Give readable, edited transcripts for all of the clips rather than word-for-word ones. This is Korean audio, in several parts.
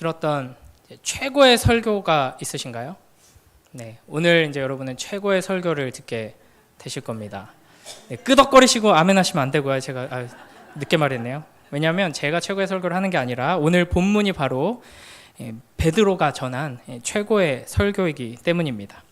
들었던 최고의 설교가 있으신가요? 네, 오늘 이제 여러분은 최고의 설교를 듣게 되실 겁니다. 네, 끄덕거리시고 아멘 하시면 안 되고요. 제가 늦게 말했네요. 왜냐하면 제가 최고의 설교를 하는 게 아니라 오늘 본문이 바로 베드로가 전한 최고의 설교이기 때문입니다.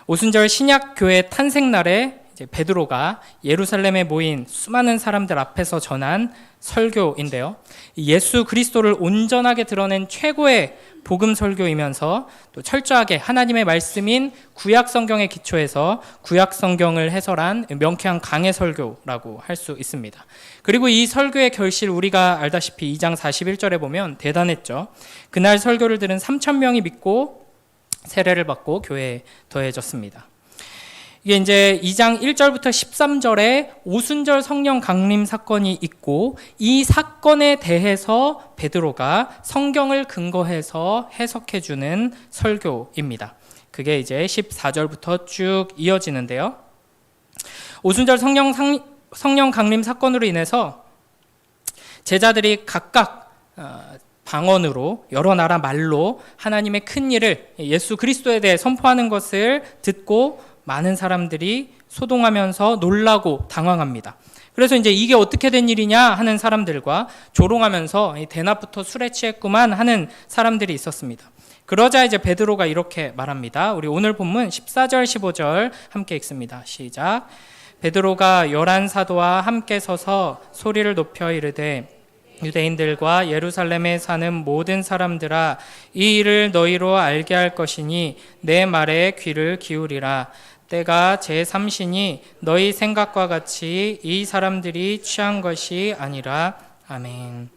오순절 신약교회 탄생날에 이제 베드로가 예루살렘에 모인 수많은 사람들 앞에서 전한 설교인데요. 예수 그리스도를 온전하게 드러낸 최고의 복음 설교이면서 또 철저하게 하나님의 말씀인 구약 성경에 기초해서 구약 성경을 해설한 명쾌한 강해 설교라고 할 수 있습니다. 그리고 이 설교의 결실 우리가 알다시피 2장 41절에 보면 대단했죠. 그날 설교를 들은 3,000명이 믿고 세례를 받고 교회에 더해졌습니다. 이게 이제 2장 1절부터 13절에 오순절 성령 강림 사건이 있고 이 사건에 대해서 베드로가 성경을 근거해서 해석해주는 설교입니다. 그게 이제 14절부터 쭉 이어지는데요. 오순절 성령 강림 사건으로 인해서 제자들이 각각 방언으로 여러 나라 말로 하나님의 큰 일을 예수 그리스도에 대해 선포하는 것을 듣고 많은 사람들이 소동하면서 놀라고 당황합니다. 그래서 이제 이게 어떻게 된 일이냐 하는 사람들과 조롱하면서 대낮부터 술에 취했구만 하는 사람들이 있었습니다. 그러자 이제 베드로가 이렇게 말합니다. 우리 오늘 본문 14절 15절 함께 읽습니다. 시작. 베드로가 11사도와 함께 서서 소리를 높여 이르되 유대인들과 예루살렘에 사는 모든 사람들아 이 일을 너희로 알게 할 것이니 내 말에 귀를 기울이라. 때가 제3신이 너희 생각과 같이 이 사람들이 취한 것이 아니라. 아멘.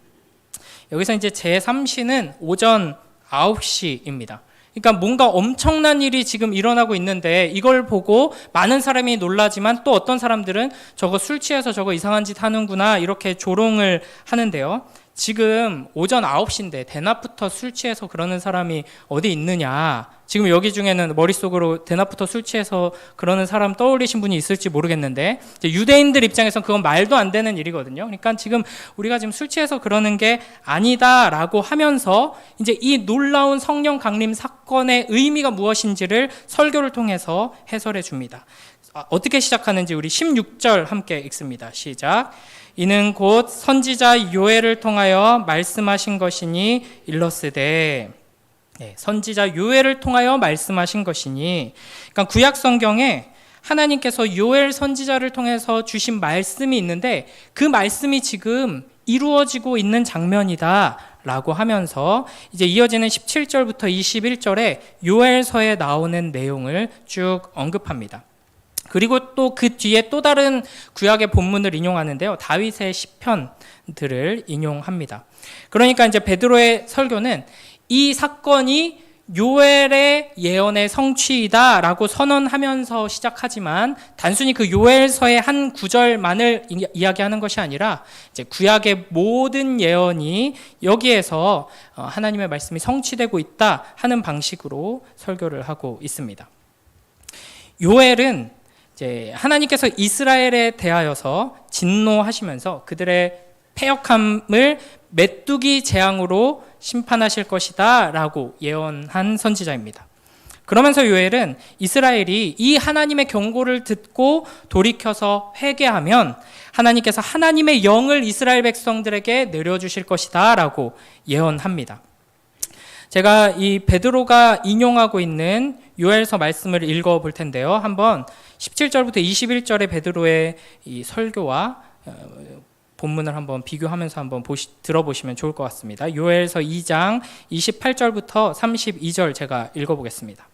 여기서 이제 제3신은 오전 9시입니다. 그러니까 뭔가 엄청난 일이 지금 일어나고 있는데 이걸 보고 많은 사람이 놀라지만 또 어떤 사람들은 저거 술 취해서 저거 이상한 짓 하는구나 이렇게 조롱을 하는데요. 지금 오전 9시인데 대낮부터 술 취해서 그러는 사람이 어디 있느냐. 지금 여기 중에는 머릿속으로 대낮부터 술 취해서 그러는 사람 떠올리신 분이 있을지 모르겠는데 유대인들 입장에서는 그건 말도 안 되는 일이거든요. 그러니까 지금 우리가 지금 술 취해서 그러는 게 아니다라고 하면서 이제 이 놀라운 성령 강림 사건의 의미가 무엇인지를 설교를 통해서 해설해 줍니다. 어떻게 시작하는지 우리 16절 함께 읽습니다. 시작. 이는 곧 선지자 요엘을 통하여 말씀하신 것이니 일러스되. 선지자 요엘을 통하여 말씀하신 것이니, 그러니까 구약 성경에 하나님께서 요엘 선지자를 통해서 주신 말씀이 있는데 그 말씀이 지금 이루어지고 있는 장면이다 라고 하면서 이제 이어지는 17절부터 21절에 요엘서에 나오는 내용을 쭉 언급합니다. 그리고 또 그 뒤에 또 다른 구약의 본문을 인용하는데요. 다윗의 시편들을 인용합니다. 그러니까 이제 베드로의 설교는 이 사건이 요엘의 예언의 성취이다라고 선언하면서 시작하지만 단순히 그 요엘서의 한 구절만을 이야기하는 것이 아니라 이제 구약의 모든 예언이 여기에서 하나님의 말씀이 성취되고 있다 하는 방식으로 설교를 하고 있습니다. 요엘은 이제 하나님께서 이스라엘에 대하여서 진노하시면서 그들의 패역함을 메뚜기 재앙으로 심판하실 것이다 라고 예언한 선지자입니다. 그러면서 요엘은 이스라엘이 이 하나님의 경고를 듣고 돌이켜서 회개하면 하나님께서 하나님의 영을 이스라엘 백성들에게 내려주실 것이다 라고 예언합니다. 제가 이 베드로가 인용하고 있는 요엘서 말씀을 읽어볼 텐데요. 한번 17절부터 21절의 베드로의 이 설교와 본문을 한번 비교하면서 한번 들어보시면 좋을 것 같습니다. 요엘서 2장 28절부터 32절 제가 읽어보겠습니다.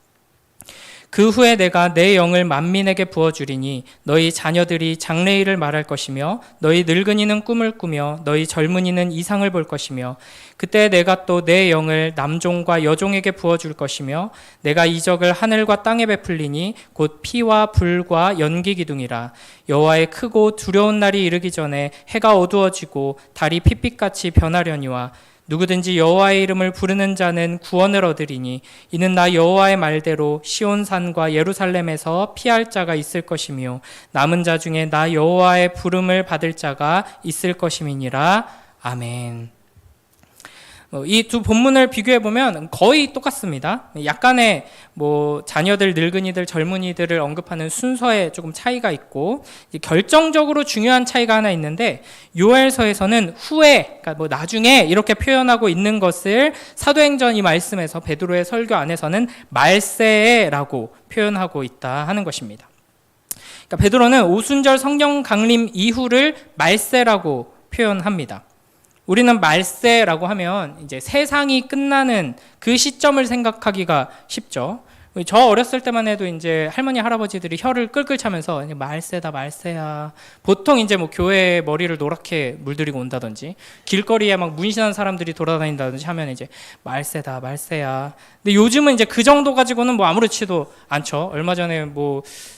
그 후에 내가 내 영을 만민에게 부어주리니 너희 자녀들이 장래일을 말할 것이며 너희 늙은이는 꿈을 꾸며 너희 젊은이는 이상을 볼 것이며 그때 내가 또 내 영을 남종과 여종에게 부어줄 것이며 내가 이적을 하늘과 땅에 베풀리니 곧 피와 불과 연기 기둥이라. 여호와의 크고 두려운 날이 이르기 전에 해가 어두워지고 달이 핏빛같이 변하려니와 누구든지 여호와의 이름을 부르는 자는 구원을 얻으리니 이는 나 여호와의 말대로 시온산과 예루살렘에서 피할 자가 있을 것이며 남은 자 중에 나 여호와의 부름을 받을 자가 있을 것임이니라. 아멘. 이 두 본문을 비교해 보면 거의 똑같습니다. 약간의 자녀들, 늙은이들, 젊은이들을 언급하는 순서에 조금 차이가 있고, 결정적으로 중요한 차이가 하나 있는데, 요엘서에서는 후에, 그러니까 나중에 이렇게 표현하고 있는 것을 사도행전 이 말씀에서 베드로의 설교 안에서는 말세라고 표현하고 있다 하는 것입니다. 그러니까 베드로는 오순절 성령 강림 이후를 말세라고 표현합니다. 우리는 말세라고 하면 이제 세상이 끝나는 그 시점을 생각하기가 쉽죠. 저 어렸을 때만 해도 이제 할머니, 할아버지들이 혀를 끌끌 차면서 말세다, 말세야. 보통 이제 교회에 머리를 노랗게 물들이고 온다든지, 길거리에 막 문신한 사람들이 돌아다닌다든지 하면 이제 말세다, 말세야. 근데 요즘은 이제 그 정도 가지고는 아무렇지도 않죠. 얼마 전에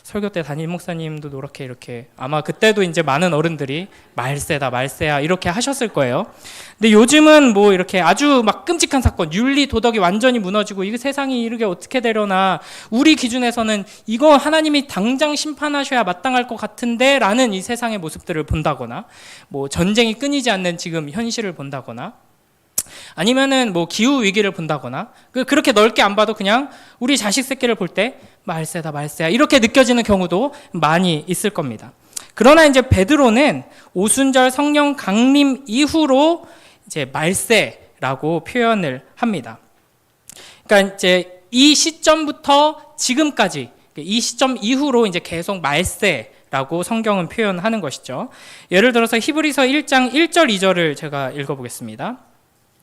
설교 때 담임 목사님도 노랗게 이렇게, 아마 그때도 이제 많은 어른들이 말세다, 말세야 이렇게 하셨을 거예요. 근데 요즘은 이렇게 아주 막 끔찍한 사건, 윤리 도덕이 완전히 무너지고 이게 세상이 이렇게 어떻게 되려나, 우리 기준에서는 이거 하나님이 당장 심판하셔야 마땅할 것 같은데 라는 이 세상의 모습들을 본다거나, 전쟁이 끊이지 않는 지금 현실을 본다거나, 아니면은 기후 위기를 본다거나, 그렇게 넓게 안 봐도 그냥 우리 자식 새끼를 볼 때 말세다, 말세야 이렇게 느껴지는 경우도 많이 있을 겁니다. 그러나 이제 베드로는 오순절 성령 강림 이후로 이제 말세라고 표현을 합니다. 그러니까 이제 이 시점부터 지금까지, 이 시점 이후로 이제 계속 말세라고 성경은 표현하는 것이죠. 예를 들어서 히브리서 1장 1절 2절을 제가 읽어보겠습니다.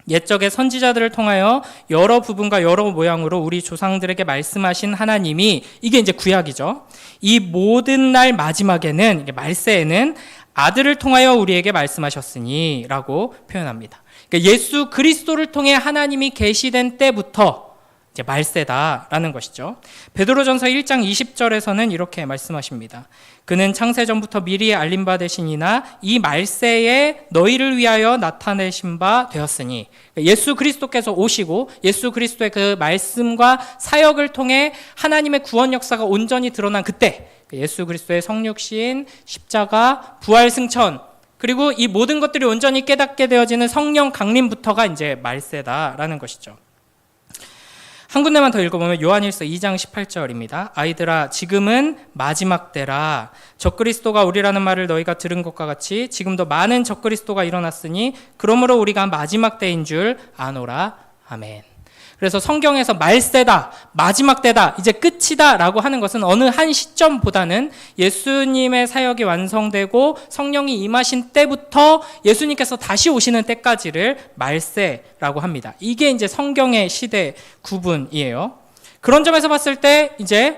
옛적의 선지자들을 통하여 여러 부분과 여러 모양으로 우리 조상들에게 말씀하신 하나님이, 이게 이제 구약이죠. 이 모든 날 마지막에는, 말세에는 아들을 통하여 우리에게 말씀하셨으니 라고 표현합니다. 그러니까 예수 그리스도를 통해 하나님이 계시된 때부터 이제 말세다라는 것이죠. 베드로전서 1장 20절에서는 이렇게 말씀하십니다. 그는 창세전부터 미리 알림 바 되시니나 이 말세에 너희를 위하여 나타내신 바 되었으니, 예수 그리스도께서 오시고 예수 그리스도의 그 말씀과 사역을 통해 하나님의 구원 역사가 온전히 드러난 그때, 예수 그리스도의 성육신, 십자가, 부활, 승천, 그리고 이 모든 것들이 온전히 깨닫게 되어지는 성령 강림부터가 이제 말세다라는 것이죠. 한 군데만 더 읽어보면 요한일서 2장 18절입니다. 아이들아, 지금은 마지막 때라. 적그리스도가 오리라는 말을 너희가 들은 것과 같이 지금도 많은 적그리스도가 일어났으니 그러므로 우리가 마지막 때인 줄 아노라. 아멘. 그래서 성경에서 말세다, 마지막 때다, 이제 끝이다 라고 하는 것은 어느 한 시점보다는 예수님의 사역이 완성되고 성령이 임하신 때부터 예수님께서 다시 오시는 때까지를 말세라고 합니다. 이게 이제 성경의 시대 구분이에요. 그런 점에서 봤을 때 이제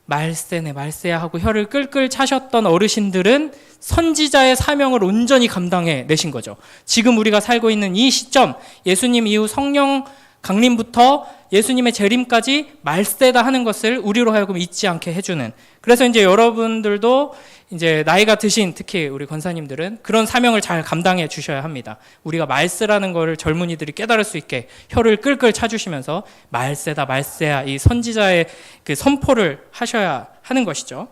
말세네, 말세야 하고 혀를 끌끌 차셨던 어르신들은 선지자의 사명을 온전히 감당해 내신 거죠. 지금 우리가 살고 있는 이 시점, 예수님 이후 성령 강림부터 예수님의 재림까지 말세다 하는 것을 우리로 하여금 잊지 않게 해주는, 그래서 이제 여러분들도 이제 나이가 드신 특히 우리 권사님들은 그런 사명을 잘 감당해 주셔야 합니다. 우리가 말세라는 거를 젊은이들이 깨달을 수 있게 혀를 끌끌 차주시면서 말세다, 말세야 이 선지자의 그 선포를 하셔야 하는 것이죠.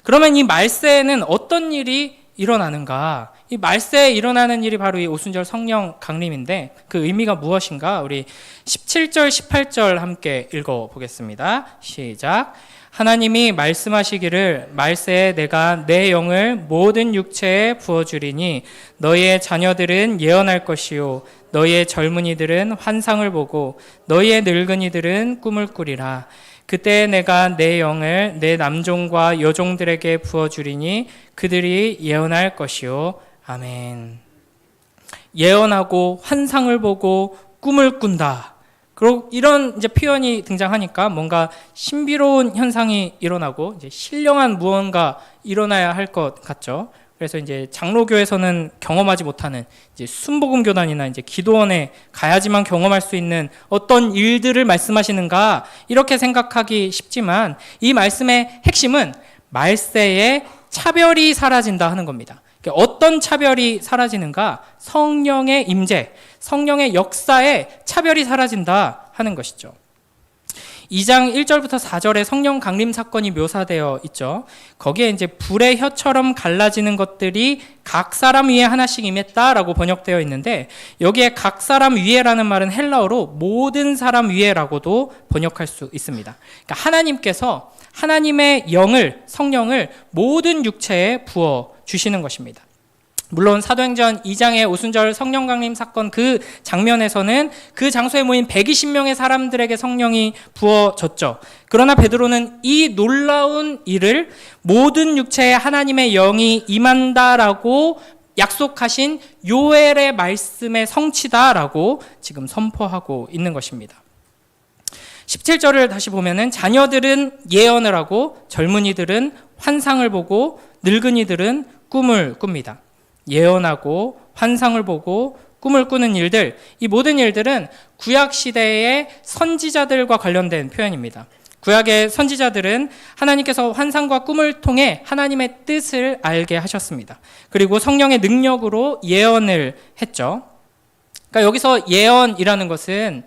그러면 이 말세에는 어떤 일이 일어나는가? 이 말세에 일어나는 일이 바로 이 오순절 성령 강림인데 그 의미가 무엇인가? 우리 17절, 18절 함께 읽어보겠습니다. 시작. 하나님이 말씀하시기를 말세에 내가 내 영을 모든 육체에 부어주리니 너희의 자녀들은 예언할 것이요 너희의 젊은이들은 환상을 보고 너희의 늙은이들은 꿈을 꾸리라. 그때 내가 내 영을 내 남종과 여종들에게 부어주리니 그들이 예언할 것이요. 아멘. 예언하고 환상을 보고 꿈을 꾼다. 그리고 이런 이제 표현이 등장하니까 뭔가 신비로운 현상이 일어나고 이제 신령한 무언가 일어나야 할 것 같죠. 그래서 이제 장로교에서는 경험하지 못하는 이제 순복음 교단이나 이제 기도원에 가야지만 경험할 수 있는 어떤 일들을 말씀하시는가 이렇게 생각하기 쉽지만 이 말씀의 핵심은 말세에 차별이 사라진다 하는 겁니다. 어떤 차별이 사라지는가? 성령의 임재, 성령의 역사에 차별이 사라진다 하는 것이죠. 2장 1절부터 4절에 성령 강림 사건이 묘사되어 있죠. 거기에 이제 불의 혀처럼 갈라지는 것들이 각 사람 위에 하나씩 임했다라고 번역되어 있는데, 여기에 각 사람 위에라는 말은 헬라어로 모든 사람 위에라고도 번역할 수 있습니다. 그러니까 하나님께서 하나님의 영을, 성령을 모든 육체에 부어 주시는 것입니다. 물론 사도행전 2장의 오순절 성령 강림 사건 그 장면에서는 그 장소에 모인 120명의 사람들에게 성령이 부어졌죠. 그러나 베드로는 이 놀라운 일을 모든 육체에 하나님의 영이 임한다라고 약속하신 요엘의 말씀의 성취다라고 지금 선포하고 있는 것입니다. 17절을 다시 보면은 자녀들은 예언을 하고 젊은이들은 환상을 보고 늙은이들은 꿈을 꿉니다. 예언하고 환상을 보고 꿈을 꾸는 일들, 이 모든 일들은 구약 시대의 선지자들과 관련된 표현입니다. 구약의 선지자들은 하나님께서 환상과 꿈을 통해 하나님의 뜻을 알게 하셨습니다. 그리고 성령의 능력으로 예언을 했죠. 그러니까 여기서 예언이라는 것은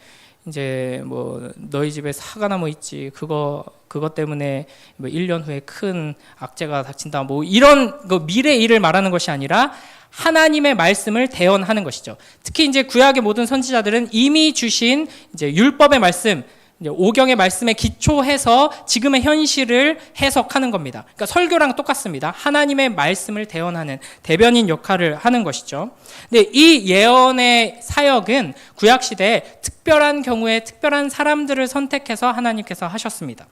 이제 뭐 너희 집에 사과나무 있지, 그것 때문에 뭐 1년 후에 큰 악재가 닥친다, 뭐 이런 미래 일을 말하는 것이 아니라 하나님의 말씀을 대언하는 것이죠. 특히 이제 구약의 모든 선지자들은 이미 주신 이제 율법의 말씀, 이제 오경의 말씀에 기초해서 지금의 현실을 해석하는 겁니다. 그러니까 설교랑 똑같습니다. 하나님의 말씀을 대언하는 대변인 역할을 하는 것이죠. 근데 이 예언의 사역은 구약 시대에 특별한 경우에 특별한 사람들을 선택해서 하나님께서 하셨습니다.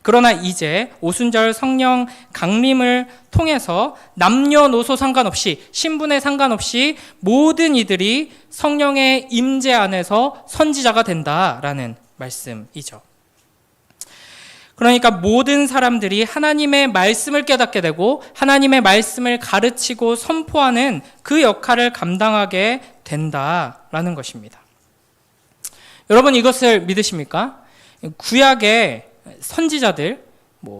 그러나 이제 오순절 성령 강림을 통해서 남녀노소 상관없이, 신분에 상관없이 모든 이들이 성령의 임재 안에서 선지자가 된다라는 말씀이죠. 그러니까 모든 사람들이 하나님의 말씀을 깨닫게 되고 하나님의 말씀을 가르치고 선포하는 그 역할을 감당하게 된다라는 것입니다. 여러분, 이것을 믿으십니까? 구약의 선지자들,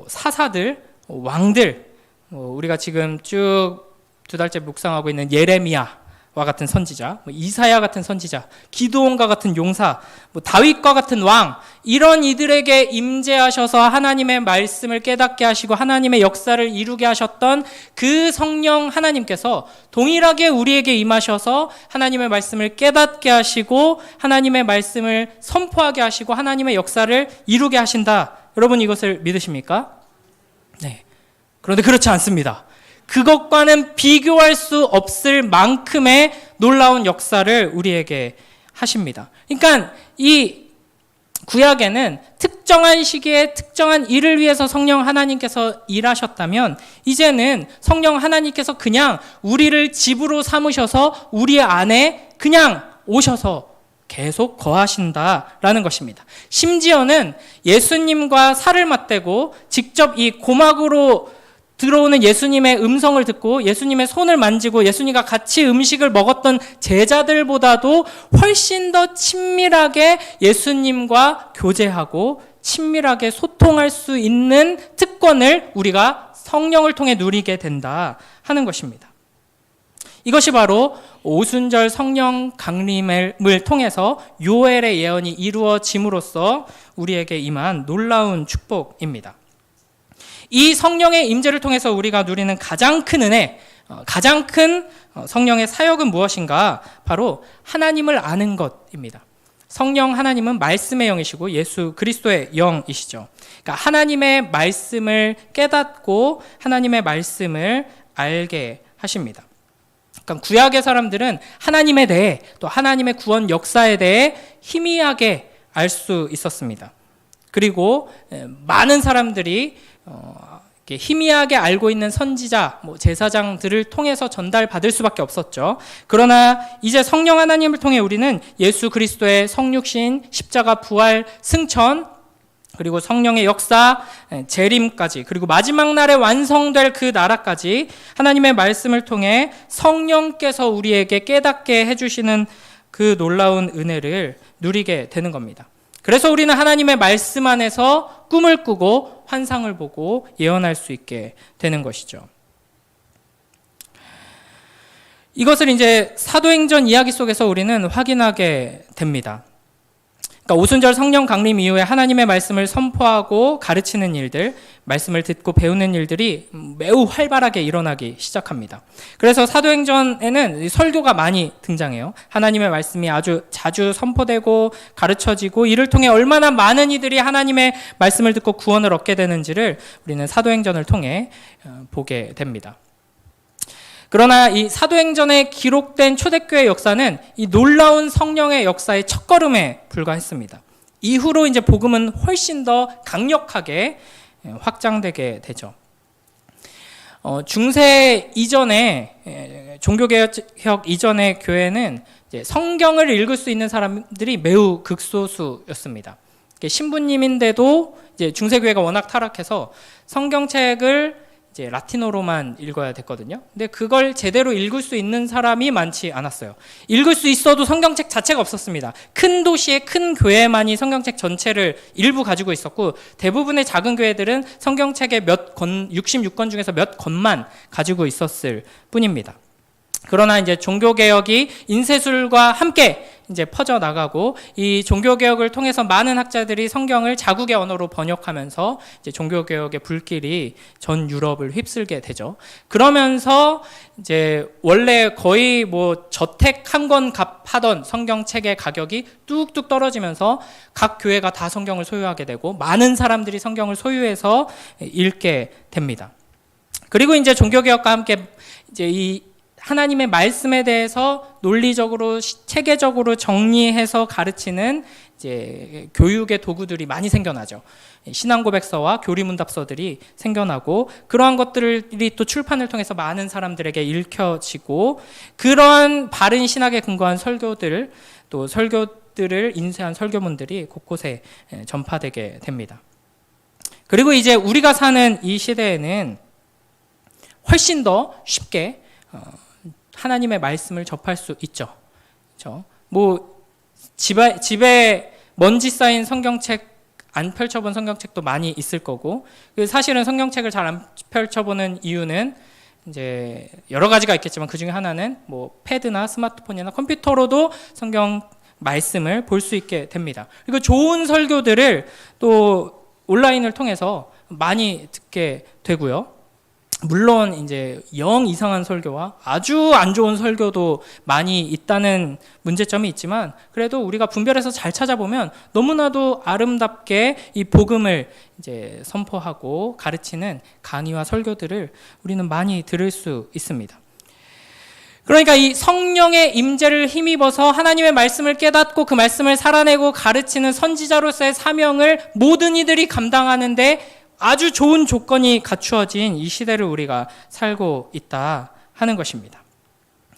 사사들, 왕들, 우리가 지금 쭉 2달째 묵상하고 있는 예레미야와 같은 선지자, 이사야 같은 선지자, 기드온과 같은 용사, 다윗과 같은 왕, 이런 이들에게 임재하셔서 하나님의 말씀을 깨닫게 하시고 하나님의 역사를 이루게 하셨던 그 성령 하나님께서 동일하게 우리에게 임하셔서 하나님의 말씀을 깨닫게 하시고 하나님의 말씀을 선포하게 하시고 하나님의 역사를 이루게 하신다. 여러분, 이것을 믿으십니까? 네. 그런데 그렇지 않습니다. 그것과는 비교할 수 없을 만큼의 놀라운 역사를 우리에게 하십니다. 그러니까 이 구약에는 특정한 시기에 특정한 일을 위해서 성령 하나님께서 일하셨다면, 이제는 성령 하나님께서 그냥 우리를 집으로 삼으셔서 우리 안에 그냥 오셔서 계속 거하신다라는 것입니다. 심지어는 예수님과 살을 맞대고 직접 이 고막으로 들어오는 예수님의 음성을 듣고 예수님의 손을 만지고 예수님과 같이 음식을 먹었던 제자들보다도 훨씬 더 친밀하게 예수님과 교제하고 친밀하게 소통할 수 있는 특권을 우리가 성령을 통해 누리게 된다 하는 것입니다. 이것이 바로 오순절 성령 강림을 통해서 요엘의 예언이 이루어짐으로써 우리에게 임한 놀라운 축복입니다. 이 성령의 임재를 통해서 우리가 누리는 가장 큰 은혜, 가장 큰 성령의 사역은 무엇인가? 바로 하나님을 아는 것입니다. 성령 하나님은 말씀의 영이시고 예수 그리스도의 영이시죠. 그러니까 하나님의 말씀을 깨닫고 하나님의 말씀을 알게 하십니다. 그러니까 구약의 사람들은 하나님에 대해, 또 하나님의 구원 역사에 대해 희미하게 알 수 있었습니다. 그리고 많은 사람들이 이렇게 희미하게 알고 있는 선지자, 제사장들을 통해서 전달받을 수밖에 없었죠. 그러나 이제 성령 하나님을 통해 우리는 예수 그리스도의 성육신, 십자가, 부활, 승천, 그리고 성령의 역사, 재림까지, 그리고 마지막 날에 완성될 그 나라까지 하나님의 말씀을 통해 성령께서 우리에게 깨닫게 해주시는 그 놀라운 은혜를 누리게 되는 겁니다. 그래서 우리는 하나님의 말씀 안에서 꿈을 꾸고 환상을 보고 예언할 수 있게 되는 것이죠. 이것을 이제 사도행전 이야기 속에서 우리는 확인하게 됩니다. 그러니까 오순절 성령 강림 이후에 하나님의 말씀을 선포하고 가르치는 일들, 말씀을 듣고 배우는 일들이 매우 활발하게 일어나기 시작합니다. 그래서 사도행전에는 설교가 많이 등장해요. 하나님의 말씀이 아주 자주 선포되고 가르쳐지고 이를 통해 얼마나 많은 이들이 하나님의 말씀을 듣고 구원을 얻게 되는지를 우리는 사도행전을 통해 보게 됩니다. 그러나 이 사도행전에 기록된 초대교회 역사는 이 놀라운 성령의 역사의 첫걸음에 불과했습니다. 이후로 이제 복음은 훨씬 더 강력하게 확장되게 되죠. 중세 이전에, 종교개혁 이전의 교회는 이제 성경을 읽을 수 있는 사람들이 매우 극소수였습니다. 신부님인데도 이제 중세교회가 워낙 타락해서 성경책을 이제 라틴어로만 읽어야 됐거든요. 근데 그걸 제대로 읽을 수 있는 사람이 많지 않았어요. 읽을 수 있어도 성경책 자체가 없었습니다. 큰 도시의 큰 교회만이 성경책 전체를 일부 가지고 있었고, 대부분의 작은 교회들은 성경책의 몇 권, 66권 중에서 몇 권만 가지고 있었을 뿐입니다. 그러나 이제 종교개혁이 인쇄술과 함께 이제 퍼져나가고, 이 종교개혁을 통해서 많은 학자들이 성경을 자국의 언어로 번역하면서 이제 종교개혁의 불길이 전 유럽을 휩쓸게 되죠. 그러면서 이제 원래 거의 뭐 저택 한 권 값하던 성경책의 가격이 뚝뚝 떨어지면서 각 교회가 다 성경을 소유하게 되고 많은 사람들이 성경을 소유해서 읽게 됩니다. 그리고 이제 종교개혁과 함께 이제 이 하나님의 말씀에 대해서 논리적으로, 체계적으로 정리해서 가르치는 이제 교육의 도구들이 많이 생겨나죠. 신앙고백서와 교리문답서들이 생겨나고, 그러한 것들이 또 출판을 통해서 많은 사람들에게 읽혀지고, 그런 바른 신학에 근거한 설교들, 또 설교들을 인쇄한 설교문들이 곳곳에 전파되게 됩니다. 그리고 이제 우리가 사는 이 시대에는 훨씬 더 쉽게 하나님의 말씀을 접할 수 있죠. 그렇죠? 뭐 집에 먼지 쌓인 성경책 안 펼쳐본 성경책도 많이 있을 거고, 사실은 성경책을 잘 안 펼쳐보는 이유는 이제 여러 가지가 있겠지만 그 중에 하나는 뭐 패드나 스마트폰이나 컴퓨터로도 성경 말씀을 볼 수 있게 됩니다. 그리고 좋은 설교들을 또 온라인을 통해서 많이 듣게 되고요. 물론 이제 영 이상한 설교와 아주 안 좋은 설교도 많이 있다는 문제점이 있지만, 그래도 우리가 분별해서 잘 찾아보면 너무나도 아름답게 이 복음을 이제 선포하고 가르치는 강의와 설교들을 우리는 많이 들을 수 있습니다. 그러니까 이 성령의 임재를 힘입어서 하나님의 말씀을 깨닫고 그 말씀을 살아내고 가르치는 선지자로서의 사명을 모든 이들이 감당하는데 아주 좋은 조건이 갖추어진 이 시대를 우리가 살고 있다 하는 것입니다.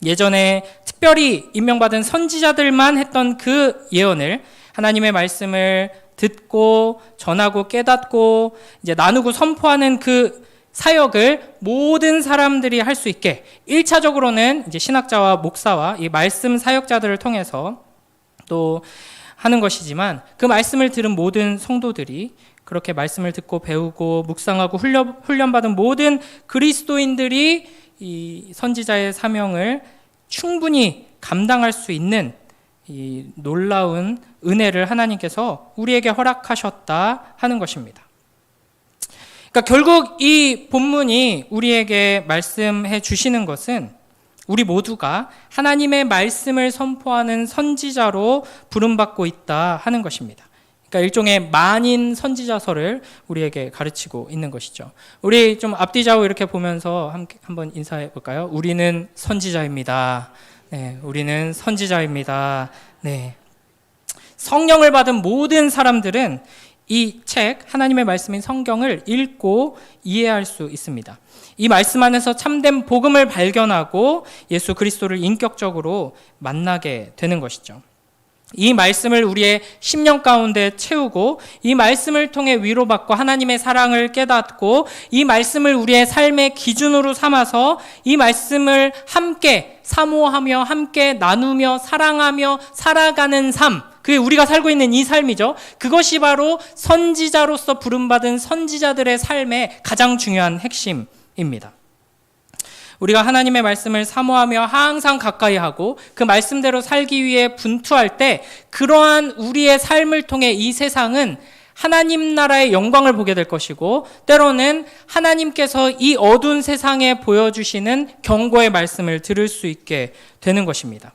예전에 특별히 임명받은 선지자들만 했던 그 예언을, 하나님의 말씀을 듣고 전하고 깨닫고 이제 나누고 선포하는 그 사역을 모든 사람들이 할 수 있게 1차적으로는 이제 신학자와 목사와 이 말씀 사역자들을 통해서 또 하는 것이지만, 그 말씀을 들은 모든 성도들이, 그렇게 말씀을 듣고 배우고 묵상하고 훈련받은 모든 그리스도인들이 이 선지자의 사명을 충분히 감당할 수 있는 이 놀라운 은혜를 하나님께서 우리에게 허락하셨다 하는 것입니다. 그러니까 결국 이 본문이 우리에게 말씀해 주시는 것은 우리 모두가 하나님의 말씀을 선포하는 선지자로 부름받고 있다 하는 것입니다. 그러니까 일종의 만인 선지자서를 우리에게 가르치고 있는 것이죠. 우리 좀 앞뒤좌우 이렇게 보면서 함께 한번 인사해 볼까요? 우리는 선지자입니다. 네, 우리는 선지자입니다. 네. 성령을 받은 모든 사람들은 이 책, 하나님의 말씀인 성경을 읽고 이해할 수 있습니다. 이 말씀 안에서 참된 복음을 발견하고 예수 그리스도를 인격적으로 만나게 되는 것이죠. 이 말씀을 우리의 심령 가운데 채우고, 이 말씀을 통해 위로받고 하나님의 사랑을 깨닫고, 이 말씀을 우리의 삶의 기준으로 삼아서 이 말씀을 함께 사모하며 함께 나누며 사랑하며 살아가는 삶, 그게 우리가 살고 있는 이 삶이죠. 그것이 바로 선지자로서 부름받은 선지자들의 삶의 가장 중요한 핵심입니다. 우리가 하나님의 말씀을 사모하며 항상 가까이 하고 그 말씀대로 살기 위해 분투할 때 그러한 우리의 삶을 통해 이 세상은 하나님 나라의 영광을 보게 될 것이고 때로는 하나님께서 이 어두운 세상에 보여주시는 경고의 말씀을 들을 수 있게 되는 것입니다.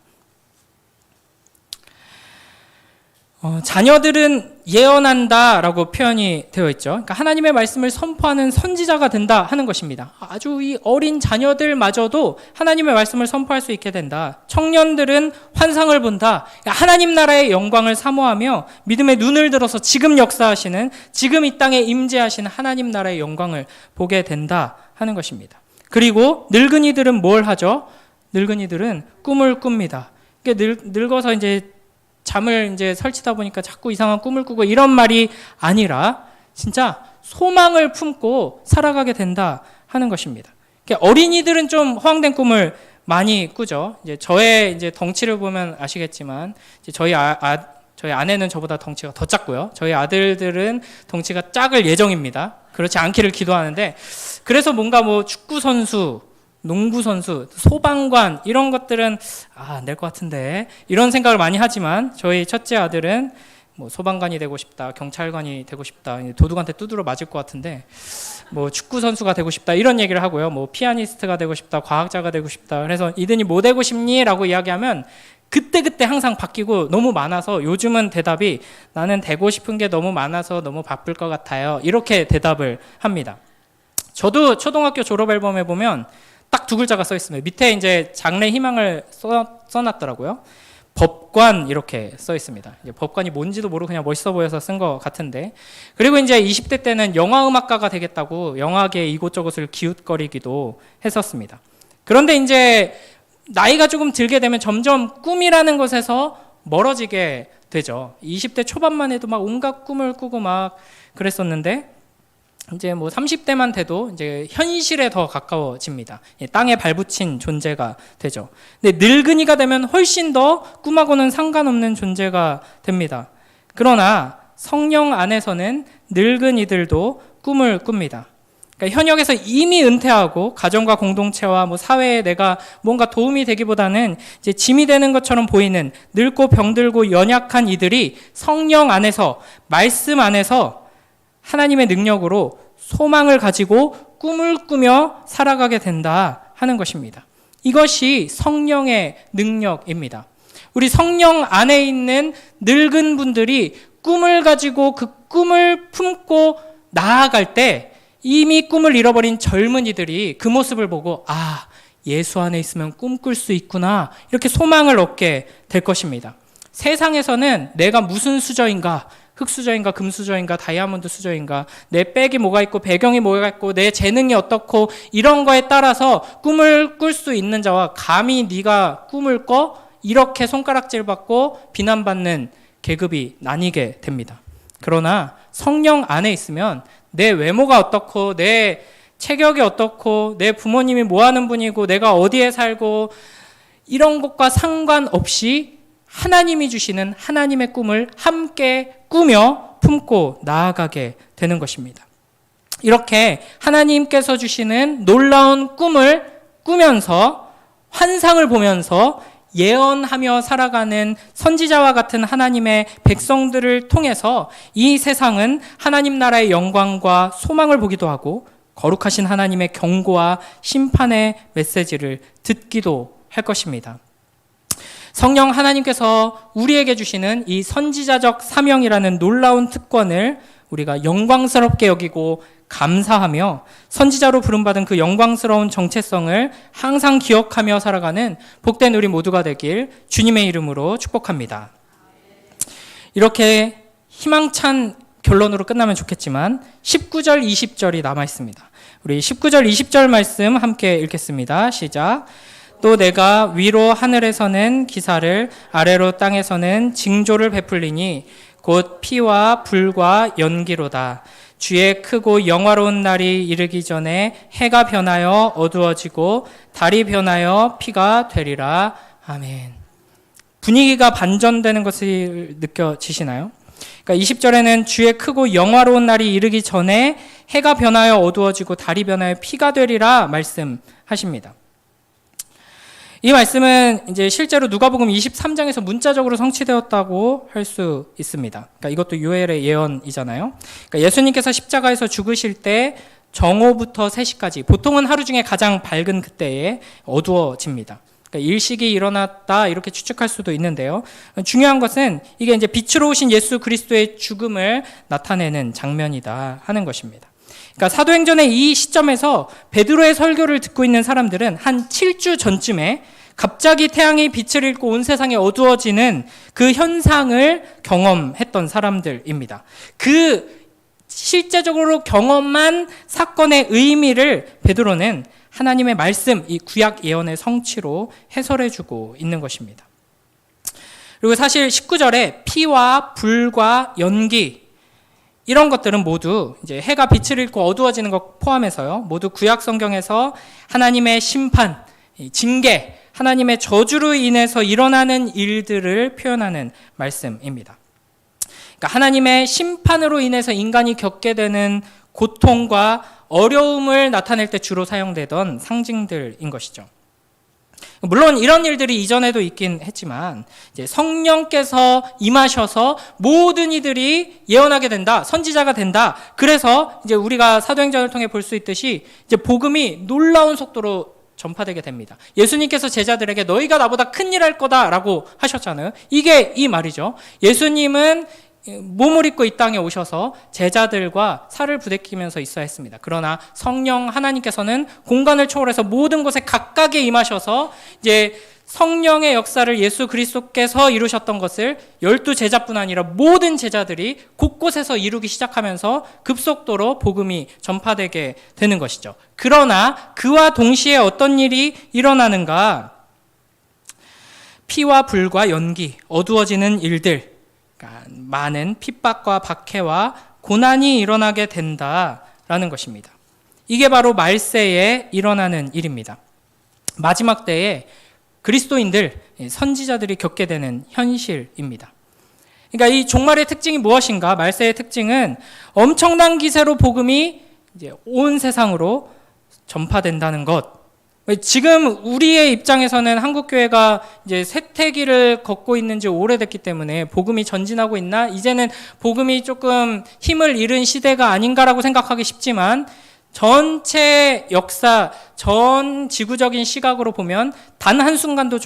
자녀들은 예언한다라고 표현이 되어 있죠. 그러니까 하나님의 말씀을 선포하는 선지자가 된다 하는 것입니다. 아주 이 어린 자녀들마저도 하나님의 말씀을 선포할 수 있게 된다. 청년들은 환상을 본다. 하나님 나라의 영광을 사모하며 믿음의 눈을 들어서 지금 역사하시는, 지금 이 땅에 임재하시는 하나님 나라의 영광을 보게 된다 하는 것입니다. 그리고 늙은이들은 뭘 하죠? 늙은이들은 꿈을 꿉니다. 늙어서 이제 잠을 이제 설치다 보니까 자꾸 이상한 꿈을 꾸고 이런 말이 아니라 진짜 소망을 품고 살아가게 된다 하는 것입니다. 어린이들은 좀 허황된 꿈을 많이 꾸죠. 이제 저의 이제 덩치를 보면 아시겠지만 이제 저희 아내는 저보다 덩치가 더 작고요. 저희 아들들은 덩치가 작을 예정입니다. 그렇지 않기를 기도하는데 그래서 뭔가 뭐 축구 선수, 농구 선수, 소방관 이런 것들은 안 될 것 같은데 이런 생각을 많이 하지만 저희 첫째 아들은 뭐 소방관이 되고 싶다, 경찰관이 되고 싶다, 도둑한테 두드러 맞을 것 같은데 뭐 축구 선수가 되고 싶다 이런 얘기를 하고요. 뭐 피아니스트가 되고 싶다, 과학자가 되고 싶다. 그래서 이든이 뭐 되고 싶니?라고 이야기하면 그때 항상 바뀌고 너무 많아서 요즘은 대답이 나는 되고 싶은 게 너무 많아서 너무 바쁠 것 같아요. 이렇게 대답을 합니다. 저도 초등학교 졸업 앨범에 보면 딱 두 글자가 써 있습니다. 밑에 이제 장래 희망을 써놨더라고요. 법관 이렇게 써 있습니다. 이제 법관이 뭔지도 모르고 그냥 멋있어 보여서 쓴 것 같은데. 그리고 이제 20대 때는 영화음악가가 되겠다고 영화계 이곳저곳을 기웃거리기도 했었습니다. 그런데 이제 나이가 조금 들게 되면 점점 꿈이라는 것에서 멀어지게 되죠. 20대 초반만 해도 막 온갖 꿈을 꾸고 막 그랬었는데 이제 뭐 30대만 돼도 이제 현실에 더 가까워집니다. 땅에 발붙인 존재가 되죠. 근데 늙은이가 되면 훨씬 더 꿈하고는 상관없는 존재가 됩니다. 그러나 성령 안에서는 늙은이들도 꿈을 꿉니다. 그러니까 현역에서 이미 은퇴하고 가정과 공동체와 뭐 사회에 내가 뭔가 도움이 되기보다는 이제 짐이 되는 것처럼 보이는 늙고 병들고 연약한 이들이 성령 안에서, 말씀 안에서 하나님의 능력으로 소망을 가지고 꿈을 꾸며 살아가게 된다 하는 것입니다. 이것이 성령의 능력입니다. 우리 성령 안에 있는 늙은 분들이 꿈을 가지고 그 꿈을 품고 나아갈 때 이미 꿈을 잃어버린 젊은이들이 그 모습을 보고 예수 안에 있으면 꿈꿀 수 있구나 이렇게 소망을 얻게 될 것입니다. 세상에서는 내가 무슨 수저인가, 흙수저인가 금수저인가 다이아몬드 수저인가, 내 백이 뭐가 있고 배경이 뭐가 있고 내 재능이 어떻고 이런 거에 따라서 꿈을 꿀 수 있는 자와 감히 네가 꿈을 꿔? 이렇게 손가락질 받고 비난받는 계급이 나뉘게 됩니다. 그러나 성령 안에 있으면 내 외모가 어떻고 내 체격이 어떻고 내 부모님이 뭐 하는 분이고 내가 어디에 살고 이런 것과 상관없이 하나님이 주시는 하나님의 꿈을 함께 꾸며 품고 나아가게 되는 것입니다. 이렇게 하나님께서 주시는 놀라운 꿈을 꾸면서 환상을 보면서 예언하며 살아가는 선지자와 같은 하나님의 백성들을 통해서 이 세상은 하나님 나라의 영광과 소망을 보기도 하고 거룩하신 하나님의 경고와 심판의 메시지를 듣기도 할 것입니다. 성령 하나님께서 우리에게 주시는 이 선지자적 사명이라는 놀라운 특권을 우리가 영광스럽게 여기고 감사하며 선지자로 부름받은 그 영광스러운 정체성을 항상 기억하며 살아가는 복된 우리 모두가 되길 주님의 이름으로 축복합니다. 이렇게 희망찬 결론으로 끝나면 좋겠지만 19절, 20절이 남아 있습니다. 우리 19절, 20절 말씀 함께 읽겠습니다. 시작. 또 내가 위로 하늘에서는 기사를 아래로 땅에서는 징조를 베풀리니 곧 피와 불과 연기로다. 주의 크고 영화로운 날이 이르기 전에 해가 변하여 어두워지고 달이 변하여 피가 되리라. 아멘. 분위기가 반전되는 것이 느껴지시나요? 그러니까 20절에는 주의 크고 영화로운 날이 이르기 전에 해가 변하여 어두워지고 달이 변하여 피가 되리라 말씀하십니다. 이 말씀은 이제 실제로 누가복음 23장에서 문자적으로 성취되었다고 할 수 있습니다. 그러니까 이것도 요엘의 예언이잖아요. 그러니까 예수님께서 십자가에서 죽으실 때 정오부터 3시까지, 보통은 하루 중에 가장 밝은 그때에 어두워집니다. 그러니까 일식이 일어났다 이렇게 추측할 수도 있는데요. 중요한 것은 이게 이제 빛으로 오신 예수 그리스도의 죽음을 나타내는 장면이다 하는 것입니다. 그러니까 사도행전의 이 시점에서 베드로의 설교를 듣고 있는 사람들은 한 7주 전쯤에 갑자기 태양이 빛을 잃고 온 세상이 어두워지는 그 현상을 경험했던 사람들입니다. 그 실제적으로 경험한 사건의 의미를 베드로는 하나님의 말씀, 이 구약 예언의 성취로 해설해주고 있는 것입니다. 그리고 사실 19절에 피와 불과 연기, 이런 것들은 모두 이제 해가 빛을 잃고 어두워지는 것 포함해서요, 모두 구약 성경에서 하나님의 심판, 징계, 하나님의 저주로 인해서 일어나는 일들을 표현하는 말씀입니다. 그러니까 하나님의 심판으로 인해서 인간이 겪게 되는 고통과 어려움을 나타낼 때 주로 사용되던 상징들인 것이죠. 물론 이런 일들이 이전에도 있긴 했지만 이제 성령께서 임하셔서 모든 이들이 예언하게 된다, 선지자가 된다. 그래서 이제 우리가 사도행전을 통해 볼 수 있듯이 이제 복음이 놀라운 속도로 전파되게 됩니다. 예수님께서 제자들에게 너희가 나보다 큰 일 할 거다라고 하셨잖아요. 이게 이 말이죠. 예수님은 몸을 입고 이 땅에 오셔서 제자들과 살을 부대끼면서 있어야 했습니다. 그러나 성령 하나님께서는 공간을 초월해서 모든 곳에 각각에 임하셔서 이제 성령의 역사를 예수 그리스도께서 이루셨던 것을 12 제자뿐 아니라 모든 제자들이 곳곳에서 이루기 시작하면서 급속도로 복음이 전파되게 되는 것이죠. 그러나 그와 동시에 어떤 일이 일어나는가? 피와 불과 연기, 어두워지는 일들, 그러니까 많은 핍박과 박해와 고난이 일어나게 된다라는 것입니다. 이게 바로 말세에 일어나는 일입니다. 마지막 때에 그리스도인들, 선지자들이 겪게 되는 현실입니다. 그러니까 이 종말의 특징이 무엇인가? 말세의 특징은 엄청난 기세로 복음이 이제 온 세상으로 전파된다는 것. 지금 우리의 입장에서는 한국교회가 이제 쇠퇴기를 걷고 있는 지 오래됐기 때문에 복음이 전진하고 있나? 이제는 복음이 조금 힘을 잃은 시대가 아닌가라고 생각하기 쉽지만 전체 역사, 전 지구적인 시각으로 보면 단 한순간도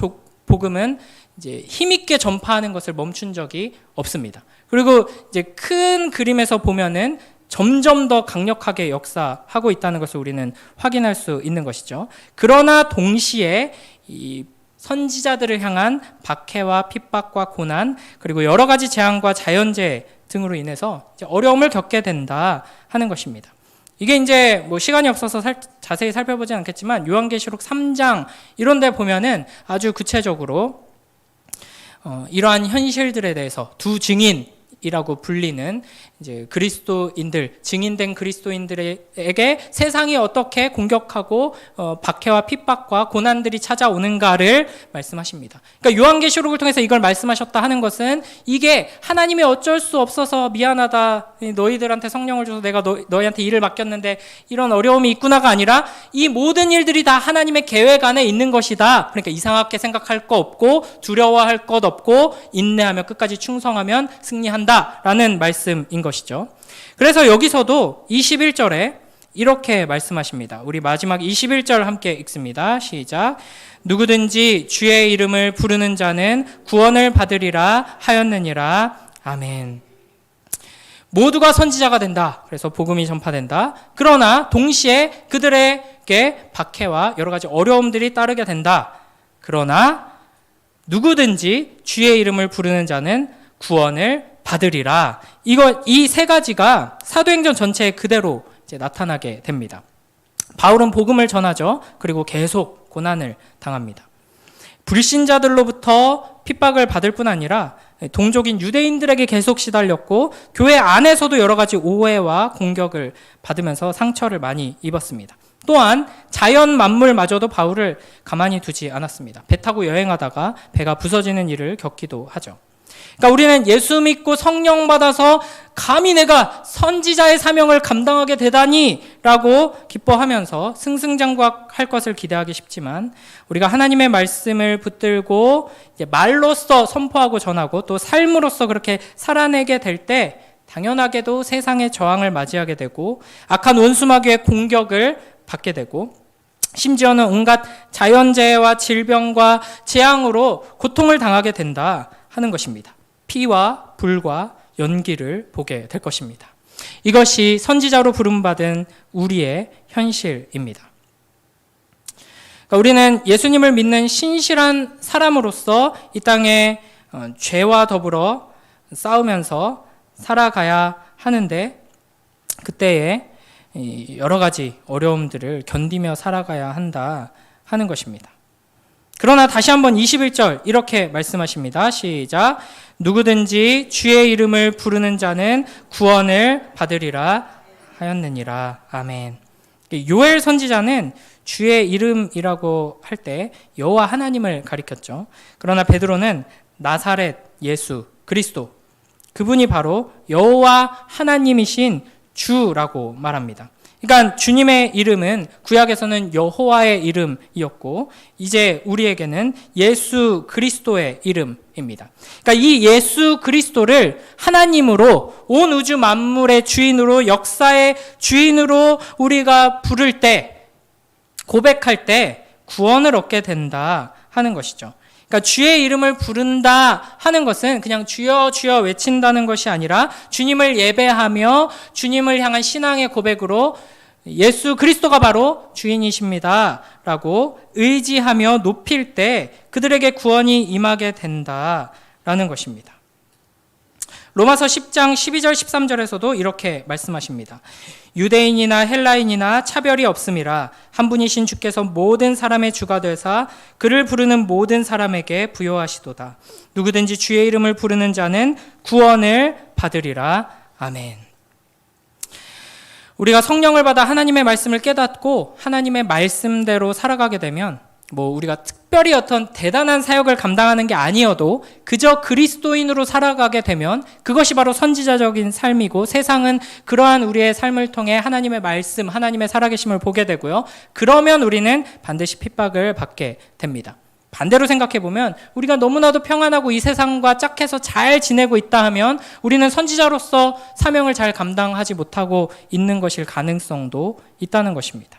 복음은 이제 힘있게 전파하는 것을 멈춘 적이 없습니다. 그리고 이제 큰 그림에서 보면은 점점 더 강력하게 역사하고 있다는 것을 우리는 확인할 수 있는 것이죠. 그러나 동시에 이 선지자들을 향한 박해와 핍박과 고난, 그리고 여러 가지 재앙과 자연재해 등으로 인해서 이제 어려움을 겪게 된다 하는 것입니다. 이게 이제 뭐 시간이 없어서 자세히 살펴보진 않겠지만 요한계시록 3장 이런 데 보면은 아주 구체적으로 이러한 현실들에 대해서 두 증인이라고 불리는 이제 그리스도인들, 증인된 그리스도인들에게 세상이 어떻게 공격하고 박해와 핍박과 고난들이 찾아오는가를 말씀하십니다. 그러니까 요한계시록을 통해서 이걸 말씀하셨다 하는 것은 이게 하나님이 어쩔 수 없어서 미안하다, 너희들한테 성령을 줘서 내가 너희한테 일을 맡겼는데 이런 어려움이 있구나가 아니라 이 모든 일들이 다 하나님의 계획 안에 있는 것이다. 그러니까 이상하게 생각할 거 없고 두려워할 것 없고 인내하며 끝까지 충성하면 승리한다라는 말씀인 것이죠. 그래서 여기서도 21절에 이렇게 말씀하십니다. 우리 마지막 21절 함께 읽습니다. 시작. 누구든지 주의 이름을 부르는 자는 구원을 받으리라 하였느니라. 아멘. 모두가 선지자가 된다. 그래서 복음이 전파된다. 그러나 동시에 그들에게 박해와 여러 가지 어려움들이 따르게 된다. 그러나 누구든지 주의 이름을 부르는 자는 구원을 받으리라. 이 세 가지가 사도행전 전체에 그대로 이제 나타나게 됩니다. 바울은 복음을 전하죠. 그리고 계속 고난을 당합니다. 불신자들로부터 핍박을 받을 뿐 아니라 동족인 유대인들에게 계속 시달렸고 교회 안에서도 여러 가지 오해와 공격을 받으면서 상처를 많이 입었습니다. 또한 자연 만물마저도 바울을 가만히 두지 않았습니다. 배 타고 여행하다가 배가 부서지는 일을 겪기도 하죠. 그러니까 우리는 예수 믿고 성령 받아서 감히 내가 선지자의 사명을 감당하게 되다니 라고 기뻐하면서 승승장구할 것을 기대하기 쉽지만, 우리가 하나님의 말씀을 붙들고 이제 말로써 선포하고 전하고 또 삶으로써 그렇게 살아내게 될 때 당연하게도 세상의 저항을 맞이하게 되고 악한 원수마귀의 공격을 받게 되고 심지어는 온갖 자연재해와 질병과 재앙으로 고통을 당하게 된다 하는 것입니다. 피와 불과 연기를 보게 될 것입니다. 이것이 선지자로 부름받은 우리의 현실입니다. 그러니까 우리는 예수님을 믿는 신실한 사람으로서 이 땅에 죄와 더불어 싸우면서 살아가야 하는데, 그때에 여러 가지 어려움들을 견디며 살아가야 한다 하는 것입니다. 그러나 다시 한번 21절 이렇게 말씀하십니다. 시작. 누구든지 주의 이름을 부르는 자는 구원을 받으리라 하였느니라. 아멘. 요엘 선지자는 주의 이름이라고 할 때 여호와 하나님을 가리켰죠. 그러나 베드로는 나사렛 예수 그리스도, 그분이 바로 여호와 하나님이신 주라고 말합니다. 그러니까 주님의 이름은 구약에서는 여호와의 이름이었고 이제 우리에게는 예수 그리스도의 이름입니다. 그러니까 이 예수 그리스도를 하나님으로, 온 우주 만물의 주인으로, 역사의 주인으로 우리가 부를 때, 고백할 때 구원을 얻게 된다 하는 것이죠. 그러니까 주의 이름을 부른다 하는 것은 그냥 주여 주여 외친다는 것이 아니라 주님을 예배하며 주님을 향한 신앙의 고백으로 예수 그리스도가 바로 주인이십니다 라고 의지하며 높일 때 그들에게 구원이 임하게 된다라는 것입니다. 로마서 10장 12절 13절에서도 이렇게 말씀하십니다. 유대인이나 헬라인이나 차별이 없음이라 한 분이신 주께서 모든 사람의 주가 되사 그를 부르는 모든 사람에게 부여하시도다. 누구든지 주의 이름을 부르는 자는 구원을 받으리라. 아멘. 우리가 성령을 받아 하나님의 말씀을 깨닫고 하나님의 말씀대로 살아가게 되면 우리가 특별히 어떤 대단한 사역을 감당하는 게 아니어도 그저 그리스도인으로 살아가게 되면 그것이 바로 선지자적인 삶이고, 세상은 그러한 우리의 삶을 통해 하나님의 말씀, 하나님의 살아계심을 보게 되고요. 그러면 우리는 반드시 핍박을 받게 됩니다. 반대로 생각해보면 우리가 너무나도 평안하고 이 세상과 짝해서 잘 지내고 있다 하면 우리는 선지자로서 사명을 잘 감당하지 못하고 있는 것일 가능성도 있다는 것입니다.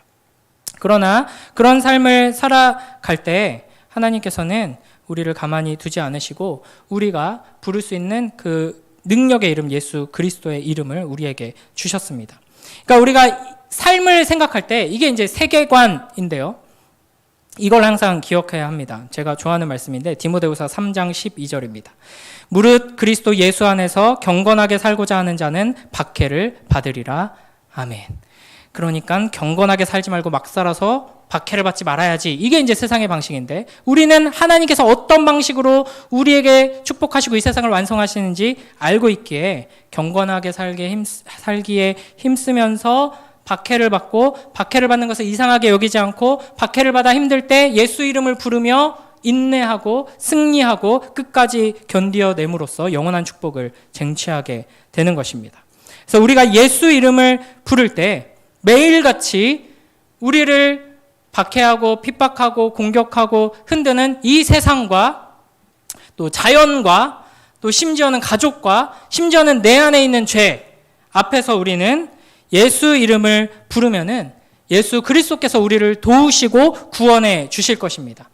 그러나 그런 삶을 살아갈 때 하나님께서는 우리를 가만히 두지 않으시고 우리가 부를 수 있는 그 능력의 이름, 예수 그리스도의 이름을 우리에게 주셨습니다. 그러니까 우리가 삶을 생각할 때 이게 이제 세계관인데요. 이걸 항상 기억해야 합니다. 제가 좋아하는 말씀인데 디모데후서 3장 12절입니다. 무릇 그리스도 예수 안에서 경건하게 살고자 하는 자는 박해를 받으리라. 아멘. 그러니까 경건하게 살지 말고 막 살아서 박해를 받지 말아야지. 이게 이제 세상의 방식인데, 우리는 하나님께서 어떤 방식으로 우리에게 축복하시고 이 세상을 완성하시는지 알고 있기에 경건하게 살기에 힘쓰면서 박해를 받고, 박해를 받는 것을 이상하게 여기지 않고 박해를 받아 힘들 때 예수 이름을 부르며 인내하고 승리하고 끝까지 견디어냄으로써 영원한 축복을 쟁취하게 되는 것입니다. 그래서 우리가 예수 이름을 부를 때 매일같이 우리를 박해하고 핍박하고 공격하고 흔드는 이 세상과 또 자연과 또 심지어는 가족과 심지어는 내 안에 있는 죄 앞에서 우리는 예수 이름을 부르면은 예수 그리스도께서 우리를 도우시고 구원해 주실 것입니다.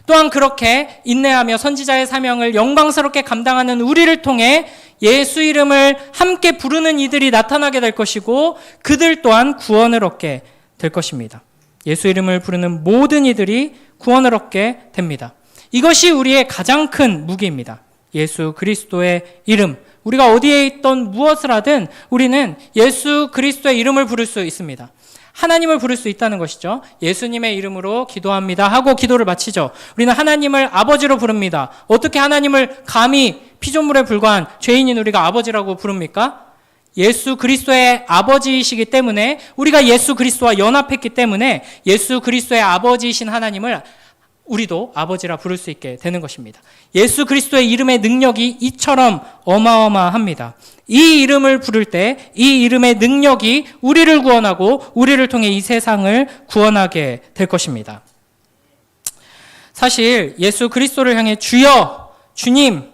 또한 그렇게 인내하며 선지자의 사명을 영광스럽게 감당하는 우리를 통해 예수 이름을 함께 부르는 이들이 나타나게 될 것이고 그들 또한 구원을 얻게 될 것입니다. 예수 이름을 부르는 모든 이들이 구원을 얻게 됩니다. 이것이 우리의 가장 큰 무기입니다. 예수 그리스도의 이름. 우리가 어디에 있던 무엇을 하든 우리는 예수 그리스도의 이름을 부를 수 있습니다. 하나님을 부를 수 있다는 것이죠. 예수님의 이름으로 기도합니다 하고 기도를 마치죠. 우리는 하나님을 아버지로 부릅니다. 어떻게 하나님을 감히 피조물에 불과한 죄인인 우리가 아버지라고 부릅니까? 예수 그리스도의 아버지이시기 때문에, 우리가 예수 그리스도와 연합했기 때문에 예수 그리스도의 아버지이신 하나님을 우리도 아버지라 부를 수 있게 되는 것입니다. 예수 그리스도의 이름의 능력이 이처럼 어마어마합니다. 이 이름을 부를 때 이 이름의 능력이 우리를 구원하고 우리를 통해 이 세상을 구원하게 될 것입니다. 사실 예수 그리스도를 향해 주여, 주님,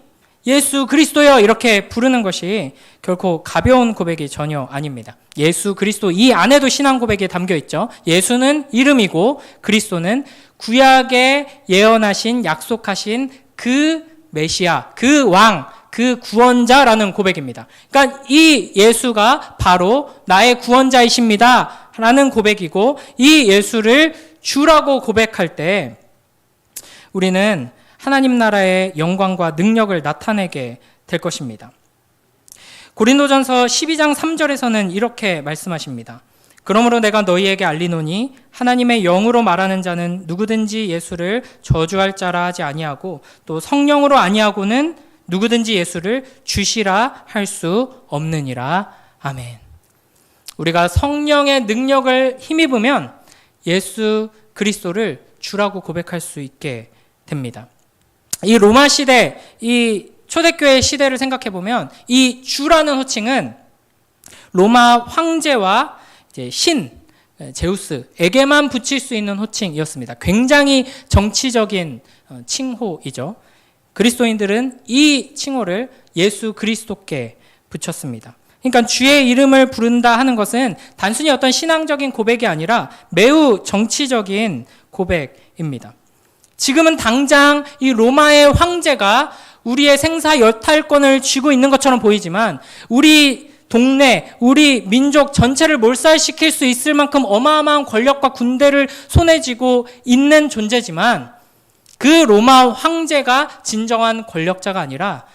예수 그리스도여 이렇게 부르는 것이 결코 가벼운 고백이 전혀 아닙니다. 예수 그리스도 이 안에도 신앙 고백이 담겨 있죠. 예수는 이름이고 그리스도는 구약에 예언하신 약속하신 그 메시아, 그 왕, 그 구원자라는 고백입니다. 그러니까 이 예수가 바로 나의 구원자이십니다 라는 고백이고, 이 예수를 주라고 고백할 때 우리는 하나님 나라의 영광과 능력을 나타내게 될 것입니다. 고린도전서 12장 3절에서는 이렇게 말씀하십니다. 그러므로 내가 너희에게 알리노니 하나님의 영으로 말하는 자는 누구든지 예수를 저주할 자라 하지 아니하고 또 성령으로 아니하고는 누구든지 예수를 주시라 할 수 없느니라. 아멘. 우리가 성령의 능력을 힘입으면 예수 그리스도를 주라고 고백할 수 있게 됩니다. 이 로마 시대, 이 초대교회 시대를 생각해 보면 이 주라는 호칭은 로마 황제와 이제 신, 제우스에게만 붙일 수 있는 호칭이었습니다. 굉장히 정치적인 칭호이죠. 그리스도인들은 이 칭호를 예수 그리스도께 붙였습니다. 그러니까 주의 이름을 부른다 하는 것은 단순히 어떤 신앙적인 고백이 아니라 매우 정치적인 고백입니다. 지금은 당장 이 로마의 황제가 우리의 생사 여탈권을 쥐고 있는 것처럼 보이지만 우리 동네, 우리 민족 전체를 몰살시킬 수 있을 만큼 어마어마한 권력과 군대를 손에 쥐고 있는 존재지만 그 로마 황제가 진정한 권력자가 아니라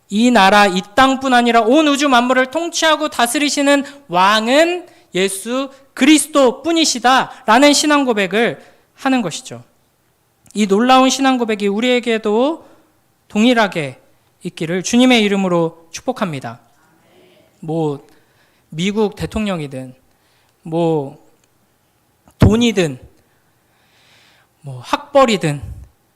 이 나라, 이 땅뿐 아니라 온 우주 만물을 통치하고 다스리시는 왕은 예수 그리스도 뿐이시다라는 신앙 고백을 하는 것이죠. 이 놀라운 신앙 고백이 우리에게도 동일하게 있기를 주님의 이름으로 축복합니다. 미국 대통령이든 돈이든 학벌이든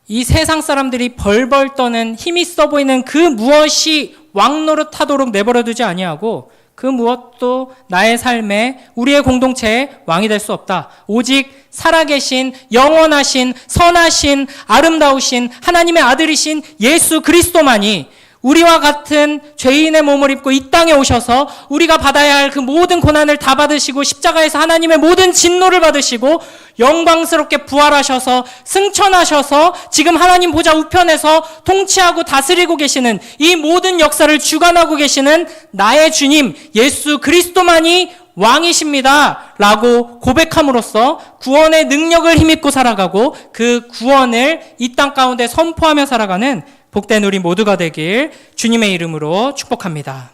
이 세상 사람들이 벌벌 떠는 힘이 있어 보이는 그 무엇이 왕 노릇하도록 내버려두지 아니하고 그 무엇도 나의 삶에 우리의 공동체에 왕이 될 수 없다. 오직 살아계신 영원하신 선하신 아름다우신 하나님의 아들이신 예수 그리스도만이 우리와 같은 죄인의 몸을 입고 이 땅에 오셔서 우리가 받아야 할 그 모든 고난을 다 받으시고 십자가에서 하나님의 모든 진노를 받으시고 영광스럽게 부활하셔서 승천하셔서 지금 하나님 보좌 우편에서 통치하고 다스리고 계시는 이 모든 역사를 주관하고 계시는 나의 주님 예수 그리스도만이 왕이십니다 라고 고백함으로써 구원의 능력을 힘입고 살아가고 그 구원을 이 땅 가운데 선포하며 살아가는 복된 우리 모두가 되길 주님의 이름으로 축복합니다.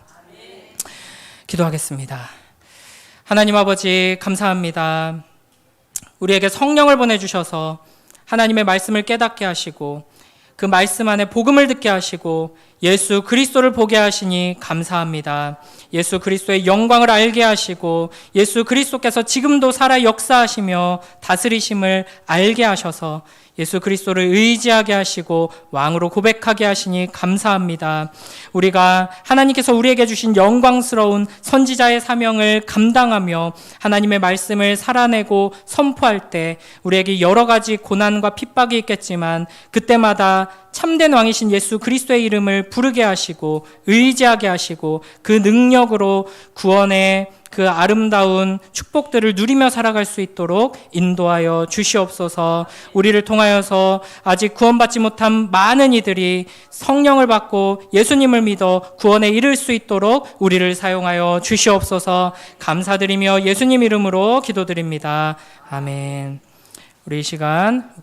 기도하겠습니다. 하나님 아버지 감사합니다. 우리에게 성령을 보내주셔서 하나님의 말씀을 깨닫게 하시고 그 말씀 안에 복음을 듣게 하시고 예수 그리스도를 보게 하시니 감사합니다. 예수 그리스도의 영광을 알게 하시고 예수 그리스도께서 지금도 살아 역사하시며 다스리심을 알게 하셔서 예수 그리스도를 의지하게 하시고 왕으로 고백하게 하시니 감사합니다. 우리가 하나님께서 우리에게 주신 영광스러운 선지자의 사명을 감당하며 하나님의 말씀을 살아내고 선포할 때 우리에게 여러 가지 고난과 핍박이 있겠지만 그때마다 참된 왕이신 예수 그리스도의 이름을 부르게 하시고 의지하게 하시고 그 능력으로 구원의 그 아름다운 축복들을 누리며 살아갈 수 있도록 인도하여 주시옵소서. 우리를 통하여서 아직 구원받지 못한 많은 이들이 성령을 받고 예수님을 믿어 구원에 이를 수 있도록 우리를 사용하여 주시옵소서. 감사드리며 예수님 이름으로 기도드립니다. 아멘. 우리 이 시간